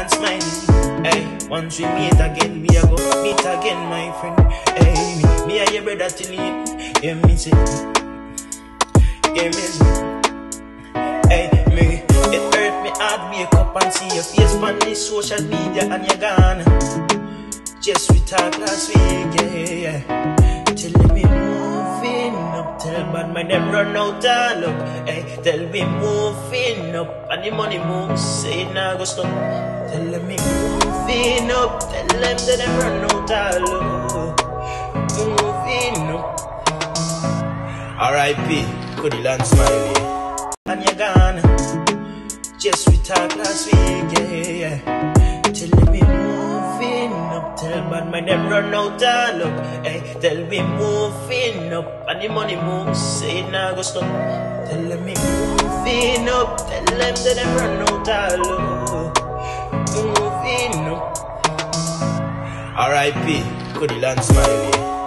and smiling. Hey, once we meet again, we are go meet again, my friend. Hey, me and your brother till it. Yeah, me say, yeah, me say. Hey, me, it hurt me hard, wake up and see your face on the social media and you're gone. Just we talked last week, yeah. Tell me moving up, tell bad man them run out of luck. Hey, tell me moving up, and the money moves, say nah go stop. Tell me moving up, tell them that them run out of luck. Moving up. R.I.P. Cody Land Smiley, and you're gone. Just we talked last week, yeah. Tell me moving up, tell bad man them run out of luck. Hey, tell me moving up, and the money moves, say nah go stop. Tell me moving up, tell them that them run out of luck. Moving up. R.I.P. Cody Land Smiley.